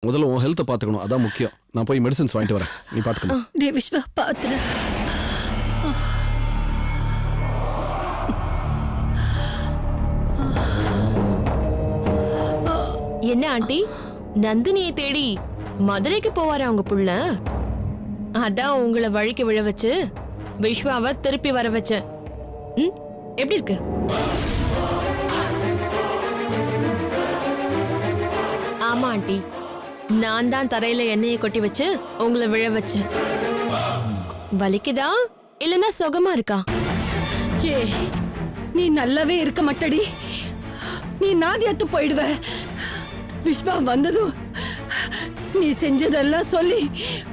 முதல்ல உன் ஹெல்த்தை பார்த்துக்கணும், அதான் முக்கியம். நான் போய் மெடிசன்ஸ் வாங்கிட்டு வரேன், நீ பார்த்துக்கணும். டே விஸ்வா பார்த்துடு. என்ன ஆண்டி, நந்தினியை தேடி மதுரைக்கு போவாரா அவங்க புள்ள? அதான் உங்களை வழிக்கு விழ வச்சு விஸ்வாவை திருப்பி வர வச்சேன். எப்படி இருக்கு? ஆமா ஆண்டி, நான் தான் தரையில எண்ணெயை கொட்டி வச்சு உங்களை விழ வச்சேன். வலிக்குதா இல்லன்னா சுகமா இருக்கா? ஏ நீ நல்லாவே இருக்க மாட்டடி, நீ நாதியத்து போயிடுவ. விஸ்வா வந்ததும் நீ செஞ்சதெல்லாம் சொல்லி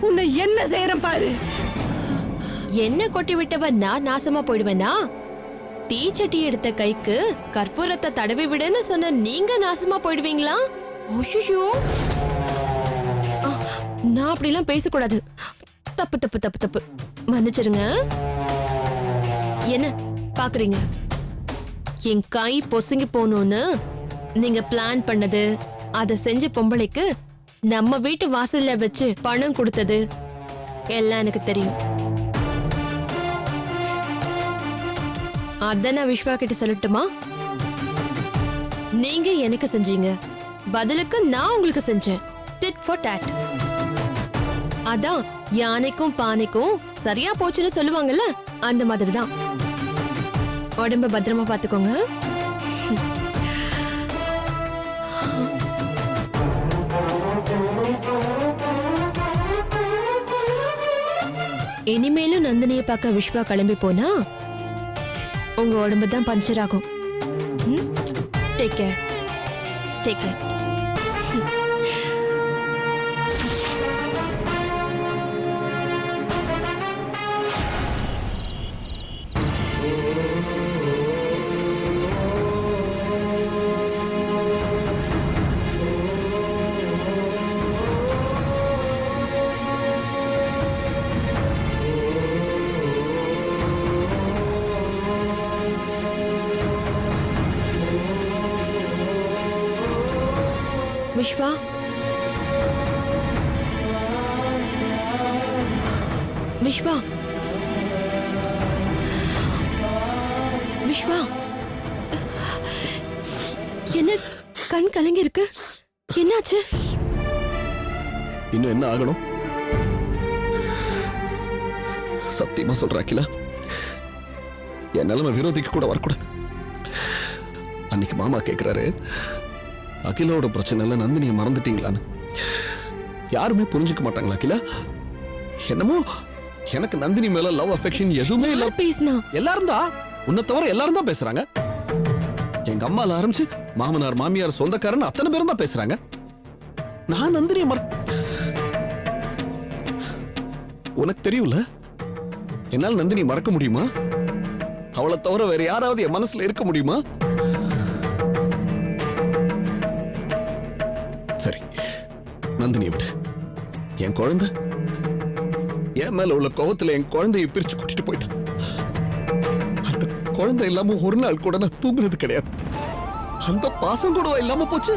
உன்னை என்ன செய்யறேன் பாரு. என்ன கொட்டி விட்டவ நான் நாசமா போயிடுவேனா? தீச்சட்டி எடுத்த கைக்கு கற்பூரத்தை தடவி விடுன்னு சொன்ன நீங்க நாசமா போயிடுவீங்களா? ஓஷோ, நான் அப்படிலாம் பேசக்கூடாது. தப்பு தப்பு தப்பு தப்பு, மன்னிச்சிருங்க. என்ன பாக்குறீங்க? என் கை பொசுங்கி போகணும்னு நீங்க பிளான் பண்ணது, அதை செஞ்ச பொம்பளைக்கு நம்ம வீட்டு வாசல்ல வச்சு பணம் கொடுத்தது எல்லாம் எனக்கு தெரியும். அத நான் விஸ்வா கிட்ட சொல்லட்டுமா? நீங்க எனக்கு செஞ்சீங்க, பதிலுக்கு நான் உங்களுக்கு செஞ்சேன். Did for dot. அதான் யானைக்கும் பானைக்கும் சரியா போச்சுன்னு சொல்லுவாங்கல்ல, அந்த மாதிரி தான். உடம்ப பத்திரமா பாத்துக்கோங்க. இனிமேலும் நந்தினியை பார்க்க விஸ்வா கிளம்பி போனா உங்க உடம்பு தான் பஞ்சர் ஆகும். Take care, take rest. Vishwa, Vishwa, Vishwa, என்ன கண் கலங்கி இருக்கு? என்னாச்சு? இன்னும் என்ன ஆகணும்? சத்தியமா சொல்ற அகிலா, என் நிலைமை விரோதிக்கு கூட வரக்கூடாது. அன்னைக்கு மாமா கேக்குறாரு, அகிலாவோட பிரச்சனை இல்ல நந்தினியை மறந்துட்டீங்களான்னு. யாருமே புரிஞ்சுக்க மாட்டாங்களா அகிலா? என்னமோ எனக்கு நந்தினி மேல லவ் அஃபெக்ஷன் எதுவுமே இல்ல. பேசினா எல்லாரும் தான், உன்னை தவிர எல்லாரும் தான் பேசுறாங்க. எங்க அம்மால ஆரம்பிச்சு மாமனார் மாமியார் சொந்தக்காரன் அத்தனை பேரும் தான் பேசுறாங்க. நான் நந்தினியை உனக்கு தெரியும்ல, என்னால் நந்தினி மறக்க முடியுமா? அவளை தவிர வேற யாராவது என் மனசுல இருக்க முடியுமா? சரி, நந்தினியை விடு. என் குழந்தை, என் மேல உள்ள கோவத்துல என் குழந்தையை பிரிச்சு கூட்டிட்டு போயிட்டான். அந்த குழந்தை இல்லாம ஒரு நாள் கூட நான் தூங்குறது கிடையாது. அந்த பாசம் கூட இல்லாம போச்சு.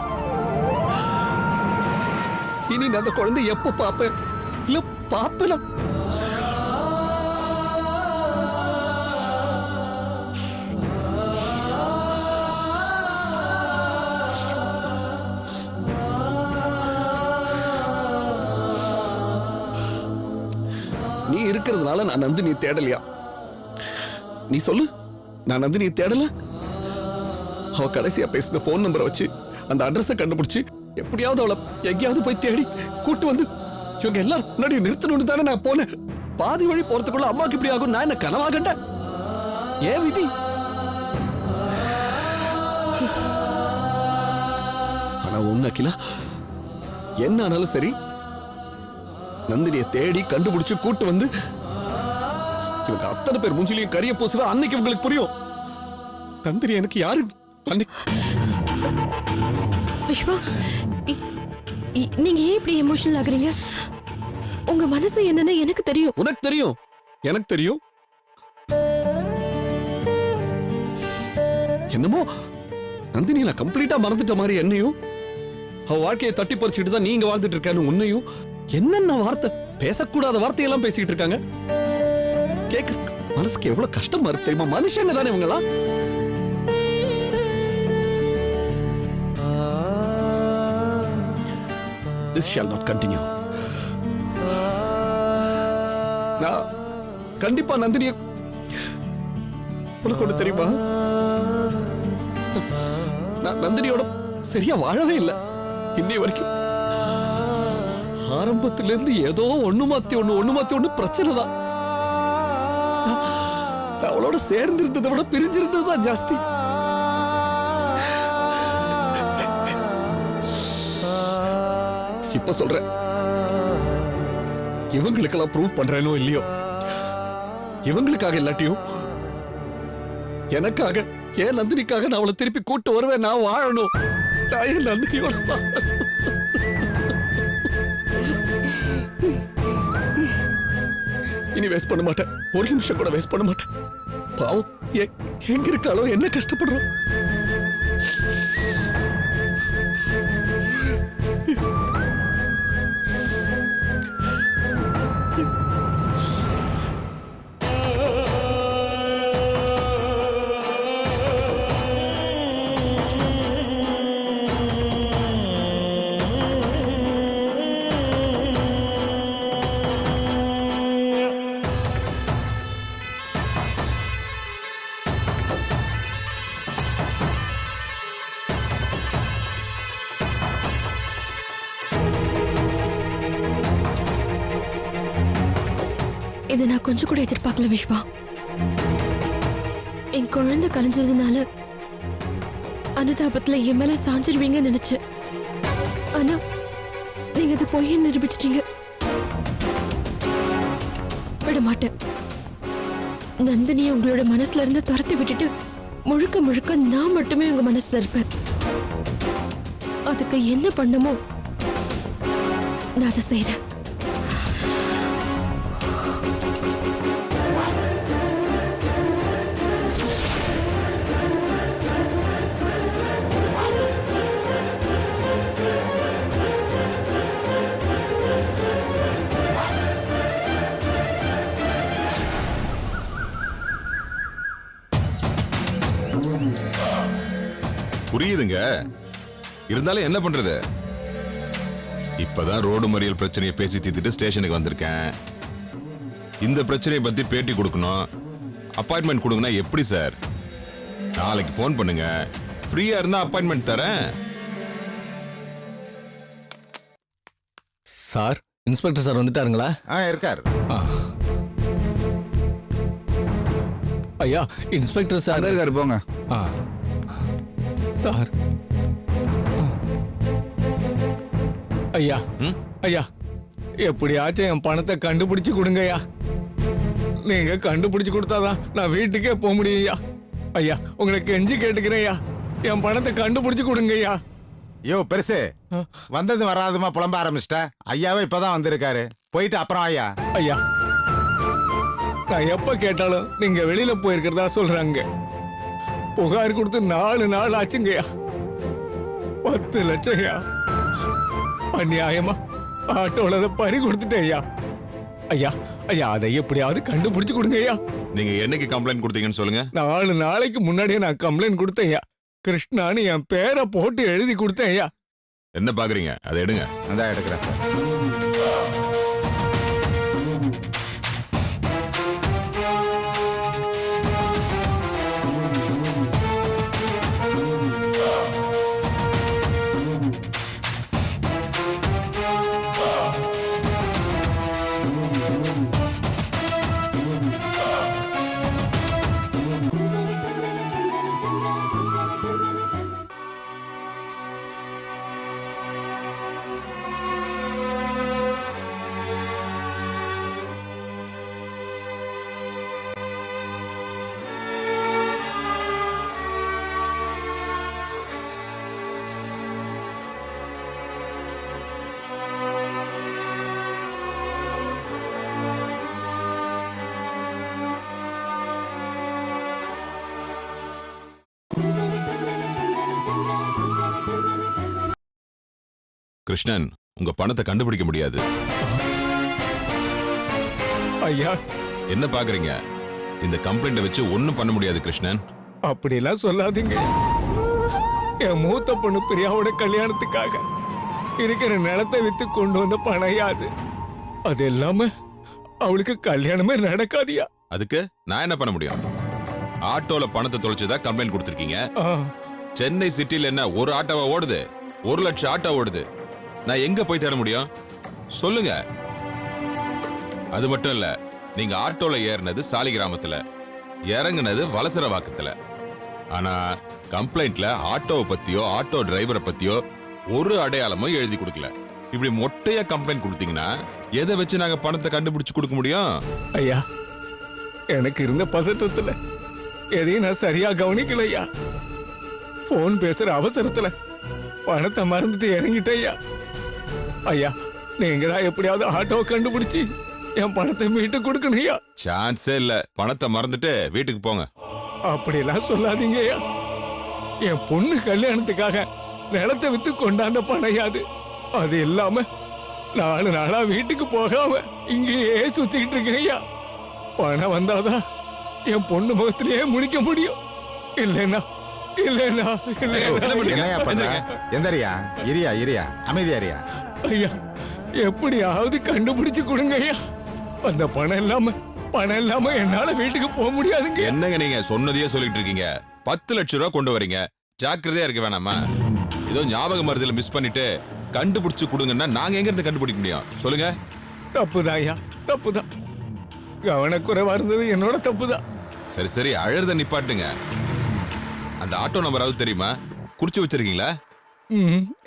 இனி நான் அந்த குழந்தை எப்ப பாப்பேன்? இல்ல பாப்பல. நீ இருக்கிறதுனால நான் நந்தினியை தேடலையா? நீ சொல்லு, நான் நந்தினியை தேடல? அவ கடைசியா பேசின போன் நம்பரை வச்சு அந்த அட்ரஸை கண்டுபிடிச்சு எப்படியாவது அவளை எங்கேயாவது போய் தேடி கூட்டு வந்து இவங்க எல்லாரும் முன்னாடி நிறுத்தணும்னு தானே நான் போனேன். பாதி வழி போறதுக்குள்ள அம்மாக்கு இப்படி ஆகும் நான் என்ன கனவா கண்டேன்? ஏன் விதி? ஆனா ஒண்ணு அகிலா, என்ன ஆனாலும் சரி, நந்தினியை தேடி கண்டுபிடிச்சு கூட்டு வந்து இவங்க அத்தனை பேர் மூஞ்சிலையும் கரிய பூசுவ அன்னைக்கு உங்களுக்கு புரியும் நந்தினி எனக்கு யாரு. விஸ்வா, நீங்க ஏன் இப்படி எமோஷனல் ஆகுறீங்க? உங்க மனசு என்னன்னு எனக்கு தெரியும். உனக்கு தெரியும், எனக்கு தெரியும். என்னமோ நந்தினி நான் கம்ப்ளீட்டா மறந்துட்ட மாதிரி என்னையும் அவ வாழ்க்கையை தட்டி பறிச்சுட்டு தான் நீங்க வாழ்ந்துட்டு இருக்கான்னு உன்னையும் என்னென்ன வார்த்தை பேசக்கூடாத வார்த்தையெல்லாம் பேசிக்கிட்டு இருக்காங்க. கேட்கறதுக்கு மனசுக்கு எவ்வளவு கஷ்டமா இருக்கு தெரியுமா? மனுஷங்க தானே இவங்களா? This shall not continue. நான் கண்டிப்பா நந்தினிய உனக்கு ஒண்ணு தெரியுமா? நான் நந்தினியோட சரியா வாழவே இல்லை இன்னை வரைக்கும். ஆரம்பத்துல இருந்து ஏதோ ஒண்ணு மாத்தி ஒண்ணு பிரச்சனை தான். நான் அவளோட சேர்ந்து இருந்ததை விட பிரிஞ்சிருந்தது தான் ஜாஸ்தி. இப்ப சொல்றேன், இவங்களுக்கெல்லாம் ப்ரூவ் பண்றேனோ இல்லையோ, இவங்களுக்காக இல்லாட்டியோ எனக்காக, ஏன் நந்தினிக்காக நான் அவளை திருப்பி கூட்டு வருவேன். நான் வாழணும். நான் ஏன் நந்தினியோட வாழணும்? இனி வேஸ்ட் பண்ண மாட்டேன். ஒரு நிமிஷம் கூட வேஸ்ட் பண்ண மாட்டேன். பாவம் எங்க இருக்காளோ, என்ன கஷ்டப்படுறோம். இதை நான் கொஞ்சம் கூட எதிர்பார்க்கல விஸ்வா. என் குழந்தை கலைஞ்சதுனால அனுதாபத்துல என் மேல சாஞ்சிருவீங்கன்னு நினைச்சேன். ஆனா நீங்க அதை போய் நிரூபிச்சிட்டீங்க. விட மாட்டேன். நந்தினி உங்களோட மனசுல இருந்து துரத்தி விட்டுட்டு முழுக்க முழுக்க நான் மட்டுமே உங்க மனசுல இருப்பேன். அதுக்கு என்ன பண்ணுமோ நான் அதை செய்யறேன். புரியுதுங்க. இருந்தாலும் என்ன பண்றது? இப்பதான் ரோடு மறியல் பிரச்சனையை பேசி தீர்த்துட்டு ஸ்டேஷனுக்கு வந்திருக்கேன். இந்த பிரச்சனையை பத்தி பேட்டி கொடுக்கணும், அப்பாயின்மெண்ட் கொடுங்கன்னா எப்படி சார்? நாளைக்கு போன் பண்ணுங்க, ஃப்ரீயா இருந்தா அப்பாயின்மெண்ட் தரேன். சார், இன்ஸ்பெக்டர் சார் வந்துட்டாருங்களா? இருக்கார். ஐயா, இன்ஸ்பெக்டர் சார் இருக்காரு, போங்க. சார், ஐயா ஐயா, எப்படியாச்சும் என் பணத்தை கண்டுபிடிச்சு கொடுங்க ஐயா. நீங்க கண்டுபிடிச்சு கொடுத்தாதான் நான் வீட்டுக்கே போக முடியும் ஐயா. ஐயா, உங்களை கெஞ்சி கேட்டுக்கிறேன் ஐயா, என் பணத்தை கண்டுபிடிச்சு கொடுங்க ஐயா. யோ பெருசு, வந்தது வராதுமா புலம்ப ஆரம்பிச்சிட்ட. ஐயாவே இப்பதான் வந்திருக்காரு, போயிட்டு அப்புறம் ஐயா. ஐயா, நான் எப்ப கேட்டாலும் நீங்க வெளியில போயிருக்கிறதா சொல்றாங்க. புகார் கொடுத்து 4 நாள் ஆச்சுங்கய்யா. 10 லட்சம் ஐயா. அநியாயமா ஆட்டோல பறி கொடுத்துட்டேன் ஐயா. ஐயா ஐயா, அதை எப்படியாவது கண்டுபிடிச்சு கொடுங்க ஐயா. நீங்க என்னைக்கு கம்ப்ளைண்ட் கொடுத்தீங்கன்னு சொல்லுங்க. 4 நாளைக்கு முன்னாடியே நான் கம்ப்ளைண்ட் கொடுத்தேன் ஐயா. கிருஷ்ணான்னு என் பேரை போட்டு எழுதி கொடுத்தேன் ஐயா. என்ன பாக்குறீங்க? அதை எடுங்க. அதான் எடுக்கிறேன் சார். கிருஷ்ணன் உங்க பணத்தை கண்டுபிடிக்க முடியாது. ஐயா என்ன பாக்குறீங்க? இந்த கம்ப்ளைண்ட வச்சு ஒண்ணும் பண்ண முடியாது கிருஷ்ணன். அப்படிலாம் சொல்லாதீங்க. என் மூத்த பொண்ணு பிரியாவோட கல்யாணத்துக்காக இருக்கிற நிலத்தை வித்து கொண்டு வந்த பணம் யாது. அது இல்லாம அவளுக்கு கல்யாணமே நடக்காதியா. அதுக்கு நான் என்ன பண்ண முடியும்? ஆட்டோல பணத்தை தொலைச்சதா கம்ப்ளைண்ட் கொடுத்திருக்கீங்க. ஆ, சென்னை சிட்டில என்ன ஒரு ஆட்டோவா ஓடுது? 1 லட்சம் ஆட்டோ ஓடுது. நான் எங்க போய் தேட முடியும் சொல்லுங்க? அது மட்டும் இல்ல, நீங்க ஆட்டோல ஏறினது சாலிகிராமத்துல, இறங்குனது வலசரவாக்கத்துல. ஆனா கம்ப்ளைண்ட்ல ஆட்டோவை பத்தியோ ஆட்டோ டிரைவரை பத்தியோ ஒரு அடையாளமும் எழுதி கொடுக்கல. இப்படி மொட்டையா கம்ப்ளைண்ட் கொடுத்தீங்கன்னா எதை வச்சு நாங்க பணத்தை கண்டுபிடிச்சு கொடுக்க முடியும்? ஐயா எனக்கு இருந்த பதட்டத்துல எதையும் நான் சரியா கவனிக்கல ஐயா. போன் பேசுற அவசரத்துல பணத்தை மறந்துட்டு இறங்கிட்டேயா. ஐயா நீங்க தான் எப்படியாவது ஆட்டோவை கண்டுபிடிச்சு என் பணத்தை மீட்டு கொடுக்கணும் ஐயா. சான்ஸே இல்ல. பணத்தை மறந்துட்டு வீட்டுக்கு போங்க. அப்படியெல்லாம் சொல்லாதீங்க ஐயா. என் பொண்ணு கல்யாணத்துக்காக நிலத்தை வித்து கொண்டாந்த பணம் யாது. அது இல்லாம 4 நாளா வீட்டுக்கு போகாம இங்கேயே சுத்திக்கிட்டு இருக்கேன் ஐயா. பணம் வந்தாதான் என் பொண்ணு முகத்திலேயே முடிக்க முடியும். இல்லைன்னா இல்லைன்னா இல்லைன்னா என்னையா பண்ற? எந்தரியா இரியா இரியா அமைதியாரியா. ஐயா எப்படியாவது கண்டுபிடிச்சு கொடுங்க ஐயா. அந்த பணம் இல்லாம என்னால வீட்டுக்கு போக முடியாதுங்க. என்னங்க நீங்க சொன்னதையே சொல்லிட்டு இருக்கீங்க? 10 லட்சம் ரூபாய் கொண்டு வரீங்க. ஜாக்கிரதையா இருக்க வேணாமா? ஏதோ ஞாபக மருதில மிஸ் பண்ணிட்டு கண்டுபிடிச்சு கொடுங்கன்னா நாங்க எங்க இருந்து கண்டுபிடிக்க முடியும் சொல்லுங்க? தப்புதான் ஐயா, தப்புதான். கவனக்குறைவா இருந்தது என்னோட தப்புதான். சரி சரி, அழறத நிப்பாட்டுங்க. அந்த ஆட்டோ நம்பராவது தெரியுமா? குறிச்சு வச்சிருக்கீங்களா?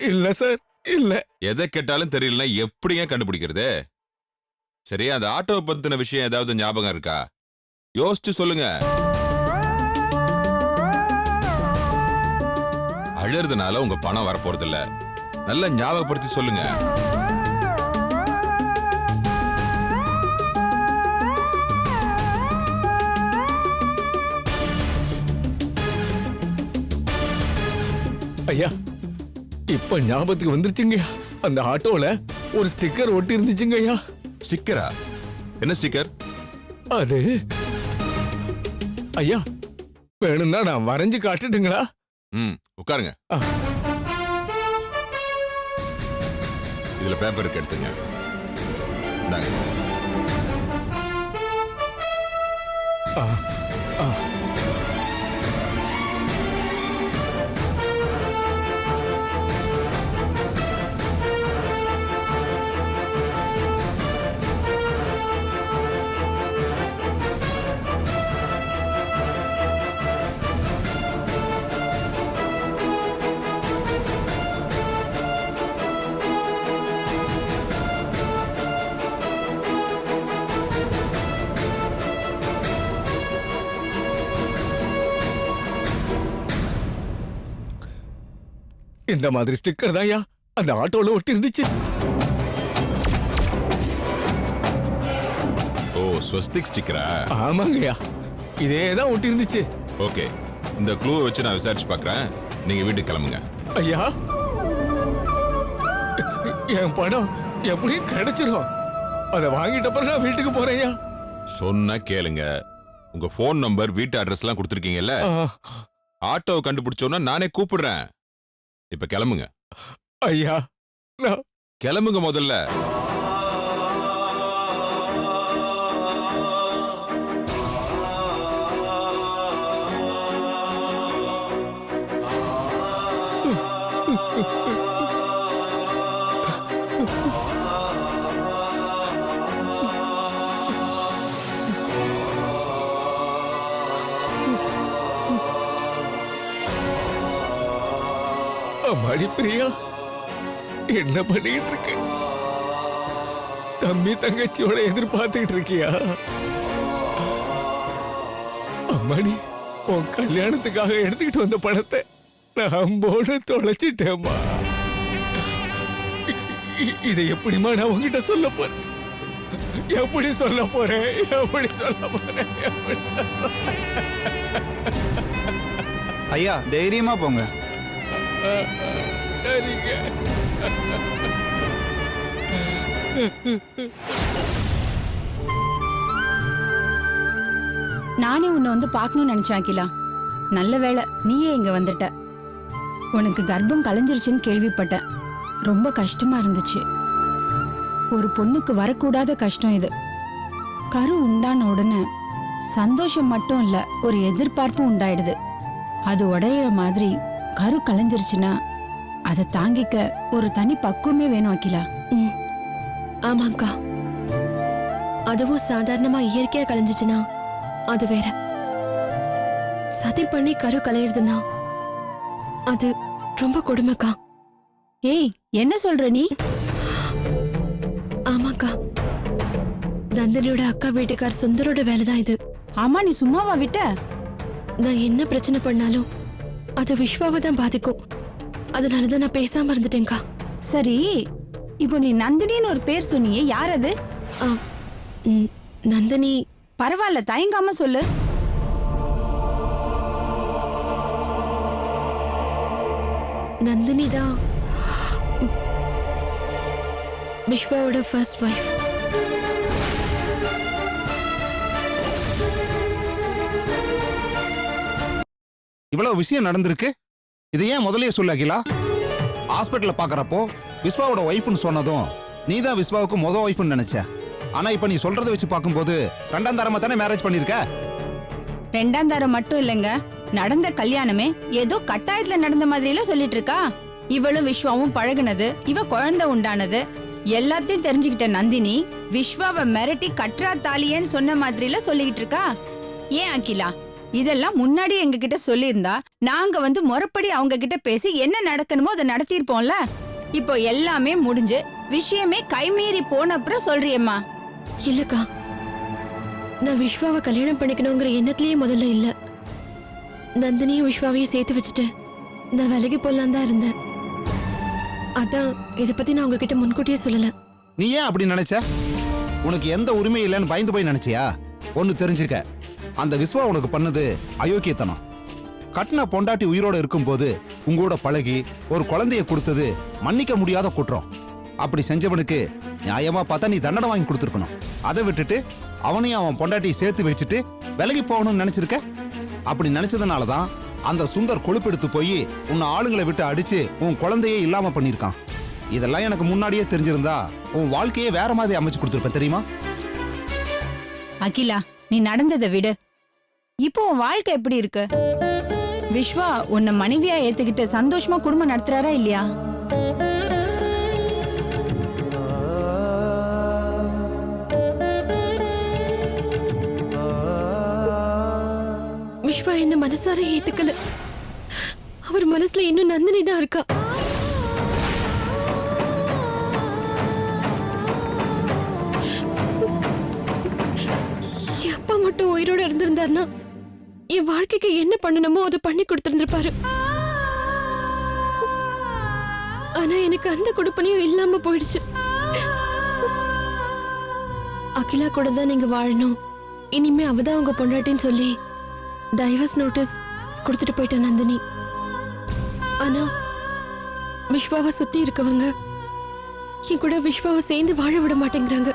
இல்ல சார், இல்ல. எதை கேட்டாலும் தெரியலன்னா எப்படிங்க கண்டுபிடிக்கிறது? சரி, அந்த ஆட்டோவை பத்தின விஷயம் ஏதாவது ஞாபகம் இருக்கா? யோசிச்சு சொல்லுங்க. அழறதுனால உங்க பணம் வரப்போறது இல்ல. நல்லா ஞாபகப்படுத்தி சொல்லுங்க. ஐயா இப்ப ஞாபகத்துக்கு வந்துருச்சுங்க. அந்த ஆட்டோல ஒரு ஸ்டிக்கர் ஒட்டி இருந்துச்சுங்க ஐயா. ஸ்டிக்கரா? என்ன ஸ்டிக்கர்? அது ஐயா வேணும்னா நான் வரைஞ்சு காட்டுட்டுங்களா? உட்காருங்க. இதுல பேப்பர் இருக்கு, எடுத்துங்க. இந்தாங்க. இந்த மாதிரி ஸ்டிக்கர் தான் ஐயா அந்த ஆட்டோல ஒட்டி இருந்துச்சு. ஓ, ஸ்வஸ்திக் ஸ்டிக்கரா? ஆமாங்கய்யா, இதே தான் ஒட்டி இருந்துச்சு. ஓகே, இந்த க்ளூவை வச்சு நான் விசாரிச்சு பார்க்கறேன். நீங்க வீட்டுக்கு கிளம்புங்க. ஐயா என் பணம் எப்படியும் கிடைச்சிரும். அதை வாங்கிட்ட பிறகு நான் வீட்டுக்கு போறேன் ஐயா. சொன்னா கேளுங்க. உங்க போன் நம்பர், வீட்டு அட்ரஸ் எல்லாம் கொடுத்துருக்கீங்கல்ல? ஆட்டோவை கண்டுபிடிச்சோன்னா நானே கூப்பிடுறேன். இப்ப கிளம்புங்க. ஐயா நான் கிளம்புங்க முதல்ல. அம்மாடி பிரியா, என்ன பண்ணிட்டு இருக்க? தம்பி தங்கச்சியோட எதிர்பார்த்துக்கிட்டு இருக்கியா? அம்மாடி, உன் கல்யாணத்துக்காக எடுத்துக்கிட்டு வந்த பணத்தை நான் அம்போடு தொலைச்சிட்டேம்மா. இதை எப்படிமா நான் உங்ககிட்ட சொல்ல போறேன்? எப்படி சொல்ல போறேன்? எப்படி சொல்ல போறேன்? ஐயா தைரியமா போங்க. சரிங்க. நானே உன்னை வந்து பார்க்கணும்னு நினைச்சேன் அகிலா. நல்ல வேளை நீயே இங்க வந்துட்ட. உனக்கு கர்ப்பம் கலைஞ்சிருச்சுன்னு கேள்விப்பட்டேன். ரொம்ப கஷ்டமா இருந்துச்சு. ஒரு பொண்ணுக்கு வரக்கூடாத கஷ்டம் இது. கரு உண்டான உடனே சந்தோஷம் மட்டும் இல்ல, ஒரு எதிர்பார்ப்பும் உண்டாயிடுது. அது உடையிற மாதிரி கரு கலைஞ்சிருச்சுன்னா அதை தாங்கிக்க ஒரு தனி பக்குவமே வேணும் அகிலா. ஆமாங்கா, அதுவும் சாதாரணமா இயற்கையா கலைஞ்சிச்சுன்னா அது வேற. சதி பண்ணி கரு கலையிறதுன்னா அது ரொம்ப கொடுமைக்கா. ஏய், என்ன சொல்ற நீ? ஆமாக்கா, நந்தினியோட அக்கா வீட்டுக்கார் சுந்தரோட வேலைதான் இது. ஆமா, நீ சும்மாவா விட்ட? நான் என்ன பிரச்சனை பண்ணாலும் அது விஸ்வாவை தான் பாதிக்கும். அதனாலதான் நான் பேசாம இருந்துட்டேன்க்கா. சரி, இப்போ நீ நந்தினின்னு ஒரு பேர் சொன்னியே, யார் அது? ஆ, நந்தினி. பரவாயில்ல, தயங்காம சொல்லு. நந்தினி தான் விஸ்வாவோட ஃபர்ஸ்ட் வைஃப். இவ்வளவு விஷயம் நடந்திருக்கு, இதை ஏன் முதல்லயே சொல்ல அகிலா? ஹாஸ்பிட்டல்ல பாக்குறப்போ விஸ்வாவோட ஒய்ஃப்னு சொன்னதும் நீதான் விஸ்வாவுக்கு முத ஒய்ஃப்னு நினைச்ச. ஆனா இப்ப நீ சொல்றத வச்சு பார்க்கும்போது ரெண்டாம் தரமா தானே மேரேஜ் பண்ணிருக்க. ரெண்டாம் தரம் மட்டும் இல்லைங்க, நடந்த கல்யாணமே ஏதோ கட்டாயத்துல நடந்த மாதிரில சொல்லிட்டு இருக்கா. இவளும் விஸ்வாவும் பழகுனது, இவ குழந்தை உண்டானது எல்லாத்தையும் தெரிஞ்சுக்கிட்ட நந்தினி விஸ்வாவை மிரட்டி கற்றா தாலியன்னு சொன்ன மாதிரில சொல்லிக்கிட்டு இருக்கா. ஏன் அகிலா, இதெல்லாம் முன்னாடி எங்க கிட்ட சொல்லியிருந்தா நாங்க வந்து முறைப்படி அவங்க கிட்ட பேசி என்ன நடக்கணுமோ அதை நடத்திருப்போம்ல. இப்போ எல்லாமே முடிஞ்சு விஷயமே கைமீறி போன அப்புறம் சொல்றியம்மா. இல்லக்கா, நான் விஸ்வாவை கல்யாணம் பண்ணிக்கணுங்கிற எண்ணத்திலேயே முதல்ல இல்ல. நந்தினியும் விஸ்வாவையும் சேர்த்து வச்சுட்டு நான் வேலைக்கு போலாம் தான் இருந்தேன். அதான் இத பத்தி நான் உங்ககிட்ட முன்கூட்டியே சொல்லல. நீ ஏன் அப்படி நினைச்ச? உனக்கு எந்த உரிமை இல்லைன்னு பயந்து போய் நினைச்சியா? ஒன்னு தெரிஞ்சுக்க, அந்த விஸ்வா உனக்கு பண்ணது அயோக்கியத்தனம். கட்டின பொண்டாட்டி உயிரோட இருக்கும்போது உங்களோட பழகி ஒரு குழந்தைய கொடுத்தது மன்னிக்க முடியாத குற்றம். அப்படி செஞ்சவனுக்கு நியாயமா பார்த்தா நீ தண்டனை வாங்கி கொடுத்துருக்கணும். அதை விட்டுட்டு அவனையும் அவன் பொண்டாட்டியை சேர்த்து வச்சுட்டு விலகி போகணும்னு நினைச்சிருக்க. அப்படி நினைச்சதுனாலதான் அந்த சுந்தர் கொழுப்பெடுத்து போய் உன்னை ஆளுங்களை விட்டு அடிச்சு உன் குழந்தையே இல்லாம பண்ணிருக்கான். இதெல்லாம் எனக்கு முன்னாடியே தெரிஞ்சிருந்தா உன் வாழ்க்கையே வேற மாதிரி அமைச்சு கொடுத்துருப்பேன் தெரியுமா? அகிலா, நீ நடந்ததை விடு. இப்போ உன் வாழ்க்கை எப்படி இருக்கு? விஸ்வா உன்னை மனைவியா ஏத்துக்கிட்டு சந்தோஷமா குடும்பம் நடத்துறாரா இல்லையா? விஸ்வா என்ன மனசார ஏத்துக்கல. அவர் மனசுல இன்னும் நந்தினி தான் இருக்கா. என் அப்பா மட்டும் உயிரோட இருந்திருந்தாருன்னா என் வாழ்க்கைக்கு என்ன பண்ணணுமோ அதை பண்ணி கொடுத்திருந்திருப்பாரு. ஆனா எனக்கு அந்த கொடுப்பனையும் இல்லாம போயிடுச்சு. அகிலா கூட தான் நீங்க வாழணும், இனிமே அவதான் உங்க பொண்டாட்டின்னு சொல்லி டைவர்ஸ் நோட்டீஸ் கொடுத்துட்டு போயிட்ட நந்தினி. ஆனா விஸ்வாவை சுத்தி இருக்கவங்க என் கூட விஸ்வாவை சேர்ந்து வாழ விட மாட்டேங்கிறாங்க.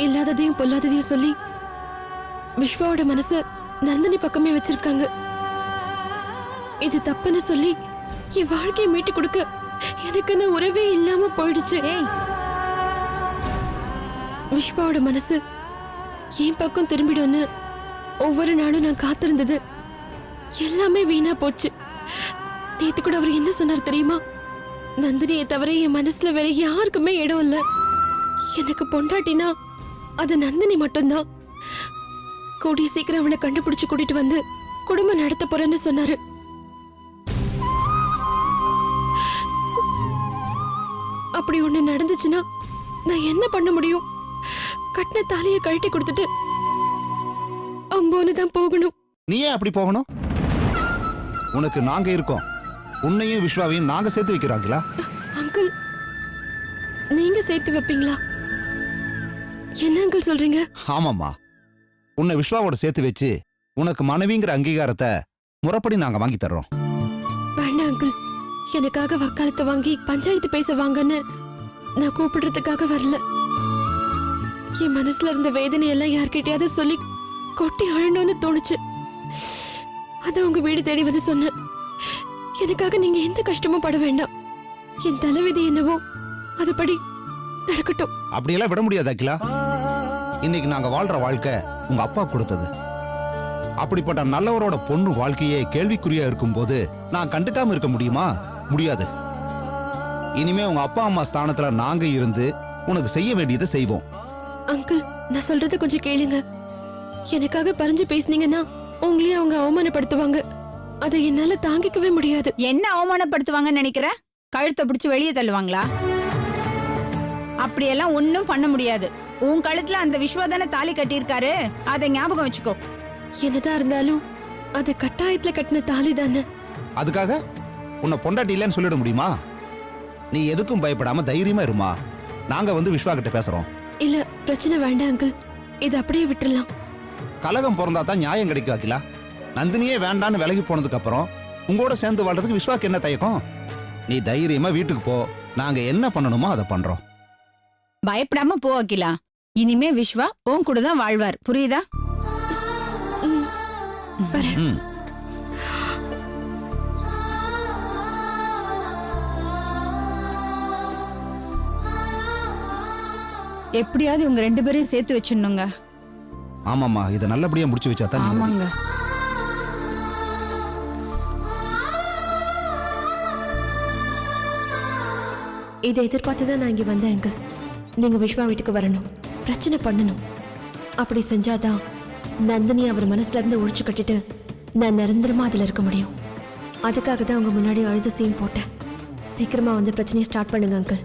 இல்லாததையும் பொல்லாததையும் சொல்லி விஸ்வாவோட மனச நந்தினி பக்கமே வச்சிருக்காங்க. இது தப்புன்னு சொல்லி என் வாழ்க்கையை மீட்டு கொடுக்க எனக்குன்னு உறவே இல்லாம போயிடுச்சு. விஸ்வாவோட மனசு என் பக்கம் திரும்பிடும்னு ஒவ்வொரு நாளும் நான் காத்திருந்தது எல்லாமே வீணா போச்சு. நேத்து கூட அவர் என்ன சொன்னார் தெரியுமா? நந்தினியை தவிர என் மனசுல வேற யாருக்குமே இடம் இல்ல. எனக்கு பொண்டாட்டினா அது நந்தினி மட்டும்தான். கூடிய சீக்கிரம் அவனை கண்டுபிடிச்சு கூட்டிட்டு வந்து குடும்பம் நடத்த போறேன்னு சொன்னாரு. அப்படி ஒண்ணு நடந்துச்சுன்னா நான் என்ன பண்ண முடியும்? கட்டின தாலியை கழட்டி கொடுத்துட்டு அம்போன்னு தான் போகணும். நீ ஏன் அப்படி போகணும்? உனக்கு நாங்க இருக்கோம். உன்னையும் விஸ்வாவையும் நாங்க சேர்த்து வைக்கிறாங்களா? அங்கிள், நீங்க சேர்த்து வைப்பீங்களா? என்ன அங்கிள் சொல்றீங்க? ஆமாம்மா, உன்னை விஸ்வாவோட சேர்த்து வச்சு உனக்கு மனைவிங்கிற அங்கீகாரத்தை முறைப்படி நாங்க வாங்கி தர்றோம். வேண்டாம் அங்கிள், எனக்காக வக்காலத்தை வாங்கி பஞ்சாயத்து பேச வாங்கன்னு நான் கூப்பிடுறதுக்காக வரல. என் மனசுல இருந்த வேதனையெல்லாம் யார்கிட்டயாவது சொல்லி கொட்டி அழணும்னு தோணுச்சு. அதான் உங்க வீடு தேடி வந்து சொன்னேன். எனக்காக நீங்க எந்த கஷ்டமும் பட வேண்டாம். என் தலைவிதி என்னவோ அதுபடி நடக்கட்டும். அப்படியெல்லாம் விட முடியாது அகிலா. இன்னைக்கு நாங்க வாழ்ற வாழ்க்கை உங்க அப்பா கொடுத்தது. அப்படிப்பட்ட நல்லவரோட பொண்ணு வாழ்க்கையே கேள்விக்குறியா இருக்கும்போது நான் கண்டுக்காம இருக்க முடியுமா? முடியாது. இனிமே உங்க அப்பா அம்மா ஸ்தானத்துல நாங்க இருந்து உனக்கு செய்ய வேண்டியதை செய்வோம். அங்கிள், நான் சொல்றத கொஞ்சம் கேளுங்க. எனக்காக பறிஞ்சு பேசுனீங்கன்னா உங்களையும் அவங்க அவமானப்படுத்துவாங்க. அதை என்னால தாங்கிக்கவே முடியாது. என்ன அவமானப்படுத்துவாங்கன்னு நினைக்கிற? கழுத்தை பிடிச்சு வெளியே தள்ளுவாங்களா? அப்படியெல்லாம் ஒன்னும் பண்ண முடியாது. உன் கழுத்துல அந்த விஸ்வா தானே தாலி கட்டியிருக்காரு, அதை ஞாபகம் வச்சுக்கோ. என்னதான் இருந்தாலும் அது கட்டாயத்துல கட்டின தாலி தானே. அதுக்காக உன்னை பொண்டாட்டி இல்லைன்னு சொல்லிட முடியுமா? நீ எதுக்கும் பயப்படாம தைரியமா இருமா. நாங்க வந்து விஸ்வா கிட்ட பேசுறோம். இல்ல, பிரச்சனை வேண்டாம் அங்கிள். இது அப்படியே விட்டுறலாம். கலகம் பிறந்தா தான் நியாயம் கிடைக்கும் அகிலா. நந்தினியே வேண்டான்னு விலகி போனதுக்கு அப்புறம் உங்களோட சேர்ந்து வாழ்றதுக்கு விஸ்வாக்கு என்ன தயக்கம்? நீ தைரியமா வீட்டுக்கு போ. நாங்க என்ன பண்ணணுமோ அதை பண்றோம். பயப்படாம போ அகிலா. இனிமே விஸ்வா உன் கூட தான் வாழ்வார், புரியுதா? வரேன். ம். எப்படியாவது உங்க 2 பேரையும் சேர்த்து வச்சிடணுங்க. ஆமாம்மா, இதை நல்லபடியா முடிச்சு வச்சா தான் நிம்மதி. ஆமாங்க. இதை எதிர்பார்த்து தான் நான் இங்க வந்தேன் அங்கிள். நீங்க விஸ்வா வீட்டுக்கு வரணும், பிரச்சனை பண்ணணும். அப்படி செஞ்சாதான் நந்தினி அவர் மனசுல இருந்து ஒழிச்சு கட்டிட்டு நான் நிரந்தரமா அதுல இருக்க முடியும். அதுக்காக தான் உங்க முன்னாடி அழுது சீன் போட்டேன். சீக்கிரமா வந்து பிரச்சனையை ஸ்டார்ட் பண்ணுங்க அங்கிள்.